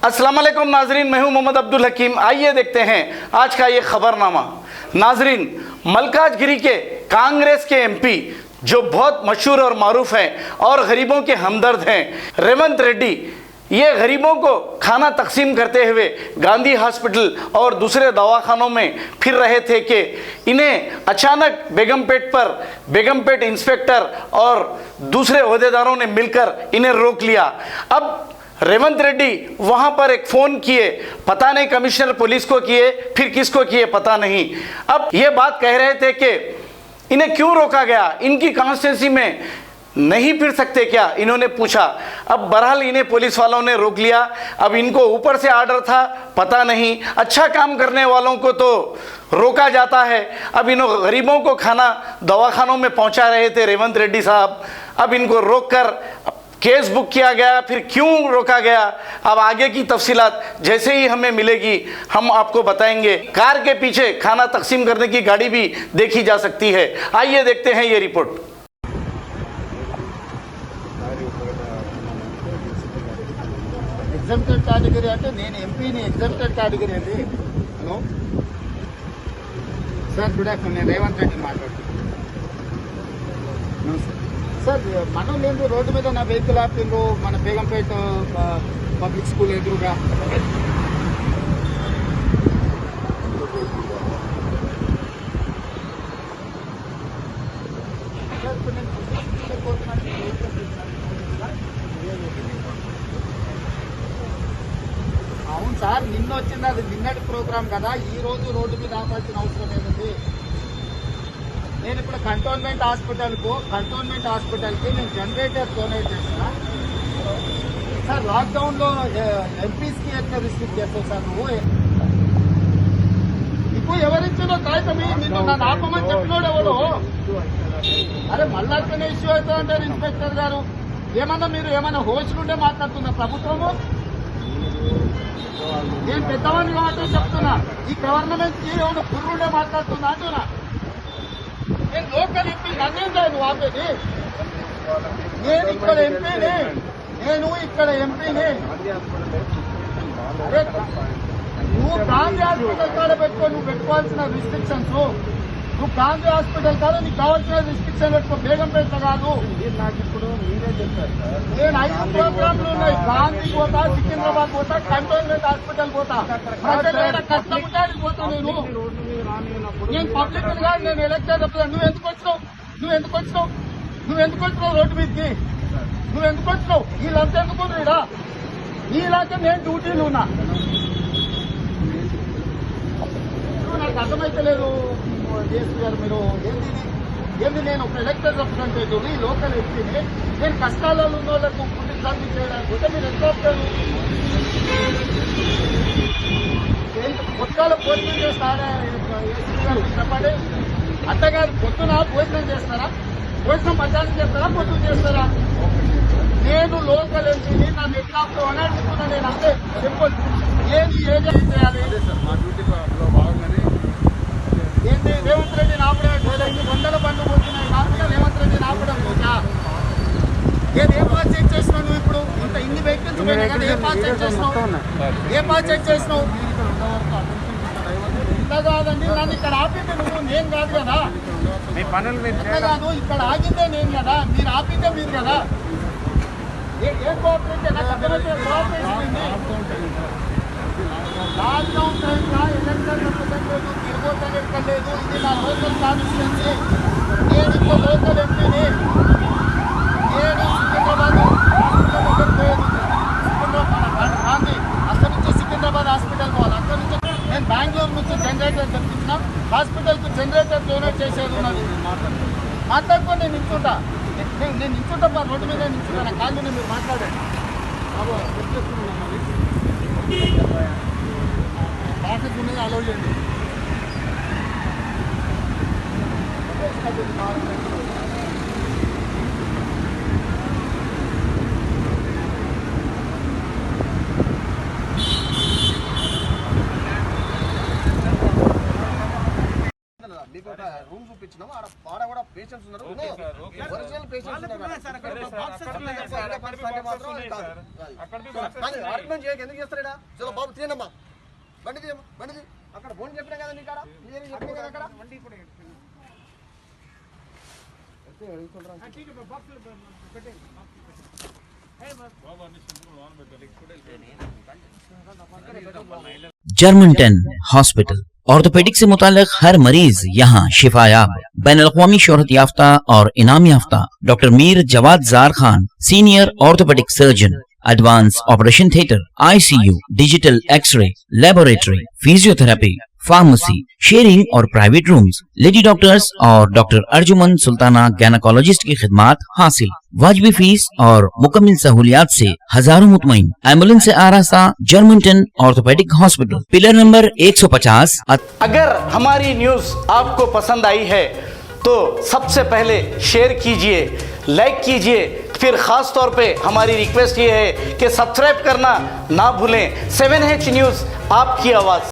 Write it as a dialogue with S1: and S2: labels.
S1: अस्सलाम वालेकुम नाजरीन, मैं हूं मोहम्मद अब्दुल हकीम। आइए देखते हैं आज का ये खबरनामा। नाजरीन, मलकाजगिरी के कांग्रेस के एमपी जो बहुत मशहूर और मारूफ हैं और गरीबों के हमदर्द हैं, रेवंत रेड्डी, ये गरीबों को खाना तकसीम करते हुए गांधी हॉस्पिटल और दूसरे दवाखानों में फिर रहे थे कि इन्हें अचानक बेगमपेट इंस्पेक्टर और दूसरे ओहदेदारों ने मिलकर इन्हें रोक लिया। अब रेवंत रेड्डी वहां पर एक फ़ोन किए, पता नहीं कमिश्नर पुलिस को किए फिर किसको किए पता नहीं। अब ये बात कह रहे थे कि इन्हें क्यों रोका गया, इनकी कॉन्स्टिट्यूंसी में नहीं फिर सकते क्या, इन्होंने पूछा। अब बहरहाल इन्हें पुलिस वालों ने रोक लिया। अब इनको ऊपर से आर्डर था पता नहीं, अच्छा काम करने वालों को तो रोका जाता है। अब इन गरीबों को खाना दवाखानों में पहुंचा रहे थे रेवंत रेड्डी साहब, अब इनको रोककर केस बुक किया गया। फिर क्यों रोका गया, अब आगे की तफसीलात जैसे ही हमें मिलेगी हम आपको बताएंगे। कार के पीछे खाना तकसीम करने की गाड़ी भी देखी जा सकती है। आइए देखते हैं ये रिपोर्ट।
S2: ఎగ్జామ్టెడ్ కేటగిరీ అంటే నేను ఎంపీని ఎగ్జామ్టెడ్ కేటగిరీ అండి. Hello sir, good afternoon. నేను రేవంత్ రెడ్డి మాట్లాడుతున్నాను. సార్, మనం లేదు రోడ్డు మీద నా వెహికల్ ఆపిండ్రు మన బేగంపేట పబ్లిక్ స్కూల్ ఎదురుగా. అవును సార్, నిన్న వచ్చింది, అది నిన్నటి ప్రోగ్రామ్ కదా. ఈ రోజు రోడ్డు మీద ఆపాల్సిన అవసరం ఏముంది? నేను ఇప్పుడు కంటోన్మెంట్ హాస్పిటల్కి నేను జనరేటర్ డొనేట్ చేసిన. సార్, లాక్డౌన్లో ఎంపీస్కి ఎట్లా రిస్ట్రిక్ట్ చేస్తావు సార్ నువ్వు? ఇప్పుడు ఎవరిచ్చారో కాగితమి నిన్ను నన్ను ఆపమని చెప్పినోడు ఎవడు? అరే మళ్ళీ అట్లనే ఇష్యూ అవుతా అంటారు ఇన్స్పెక్టర్ గారు. ఏమన్నా మీరు ఏమన్నా హోస్లుండే మాట్లాడుతున్నా ప్రభుత్వము? నేను పెద్దవాడిని కాబట్టి చెప్తున్నా, ఈ గవర్నమెంట్కి ఏమైనా కుర్రుండే మాట్లాడుతున్నా అంటున్నా. నేను లోకల్ ఎంపీ, నన్నేం నువ్వు ఆపేది? నేను ఇక్కడ ఎంపీని. అరే నువ్వు గాంధీ హాస్పిటల్ కాడ పెట్టుకో, నువ్వు పెట్టుకోవాల్సిన రిస్ట్రిక్షన్స్. నువ్వు గాంధీ హాస్పిటల్ కాడ నీకు కావాల్సిన రిస్ట్రిక్షన్ పెట్టుకో, బేగంపేట కాదు. నాకు ఇప్పుడు మీరే చెప్పారు సార్. నేను 5 ప్రోగ్రాంలు ఉన్నాయి. గాంధీ పోతా, సికింద్రాబాద్ పోతా, కంటోన్మెంట్ హాస్పిటల్ పోతా. కష్టం ఉంటాడు పోతా. నేను పబ్లిక్ కాదు, నేను ఎలక్షన్ చెప్తాను. నువ్వు ఎందుకు వచ్చినావు రోడ్డు మీదకి? వీళ్ళంతా ఎందుకు రీడా? వీళ్ళంతా నేను డ్యూటీలు ఉన్నా. నాకు అర్థమైతే లేదు డిఎస్పీ గారు, మీరు ఏంది నేను ఒక ఎలక్టెడ్ రిప్రజెంటేటివ్, ఈ లోకల్ ఎంపీని. నేను కష్టాలలో ఉన్న వాళ్ళకు ఫుడ్ సర్వీస్ చేయడానికి ఉంటే మీరు ఎంత వస్తారు? పొద్దుగాల భోజనం చేస్తారా ఏసీ గారు చెప్పండి? అంతేగాదు, పొద్దున భోజనం చేస్తారా? భోజనం మధ్యాహ్నం చేస్తారా, పొద్దున చేస్తారా? నేను లోకల్ ఎంపీని, నన్ను ఎట్లా అని అడుగుతున్నా. నేను అంతే సింపుల్. ఏది చేయాలి? మా డ్యూటీలో భాగంగానే ఏంటి రేవంత్ రెడ్డిని ఆపడం? 100 బండ్లు పోతున్నాయి కాకుండా రేవంత్ రెడ్డిని ఆపడం పోతా? ఏ పాస్ చెక్ చేసినావు నువ్వు? ఇప్పుడు ఇంత ఇన్ని వెహికల్స్ పోయినాయి కదా, ఏ పాస్ చెక్ చేసినావు? ఇంత కాదండి, నన్ను ఇక్కడ ఆపిందే నువ్వు, నేను కాదు కదా. కాదు, ఇక్కడ ఆగిందే నేను కదా, మీరు ఆపిందే మీరు కదా. ఏం కోఆపరేషన్? నాకు అర్థమైతే కోఆపరేషన్ లాక్డౌన్ టైంలో ఎలక్షన్ రిప్రజెంటేటివ్ తిరుగుతాను ఎక్కలేదు. ఇది నా లోకల్ కాన్స్టిట్యున్సీ. నేను ఇప్పుడు లోకల్ ఎంపీని. నేను సికింద్రాబాద్ గాంధీ అక్కడి నుంచి సికింద్రాబాద్ హాస్పిటల్ పోవాలి. అక్కడి నుంచి నేను బెంగళూరు నుంచి జనరేటర్ తెప్పించిన, హాస్పిటల్కి జనరేటర్ డొనేట్ చేసేది ఉన్నది. మాట్లాడుకొని నేను నించుంటా రోడ్డు మీద నించుంటా. నా కాళ్ళు మీరు మాట్లాడండి. ట్రాఫిక్ ఉన్నది, అలౌ చేయండి. రూమ్ చూపించినాము, ఆడ కూడా
S3: పేషెంట్స్ ఉన్నారు ఒరిజినల్ పేషెంట్స్ ఉన్నారు ఆర్గ్యుమెంట్ చేయక ఎందుకు చేస్తాడా చలో బాబు తీయనమ్మా బండి తీయమ్మా బండి తీ అక్కడ ఫోన్ చెప్పినా కదా నీకు అక్కడ క్లియర్ చెప్పినా కదా అక్కడ బండి ఇప్పుడు
S4: जर्मनटन हॉस्पिटल ऑर्थोपेडिक से मुताल्लिक हर मरीज यहाँ शिफायाब। बैनुल-अक़वामी शोहरत याफ्ता और इनाम याफ्ता doctor Mir Jawad Jar Khan, senior orthopaedic surgeon, advance operation theatre, ICU, digital X ray, laboratory, physiotherapy, pharmacy, sharing और प्राइवेट रूम्स, लेडी डॉक्टर्स और डॉक्टर अर्जुमन सुल्ताना गैनकोलॉजिस्ट की खिदमात हासिल। वाजबी फीस और मुकम्मल सहूलियात से हजारों मुतमईन। एम्बुलेंस से आरास्ता Germantown orthopaedic hospital, pillar number 150।
S1: अगर हमारी न्यूज़ आपको पसंद आई है तो सबसे पहले शेयर कीजिए, लाइक कीजिए, फिर ख़ास तौर पे हमारी रिक्वेस्ट ये है कि सब्सक्राइब करना ना भूलें। 7H न्यूज़, आपकी आवाज़।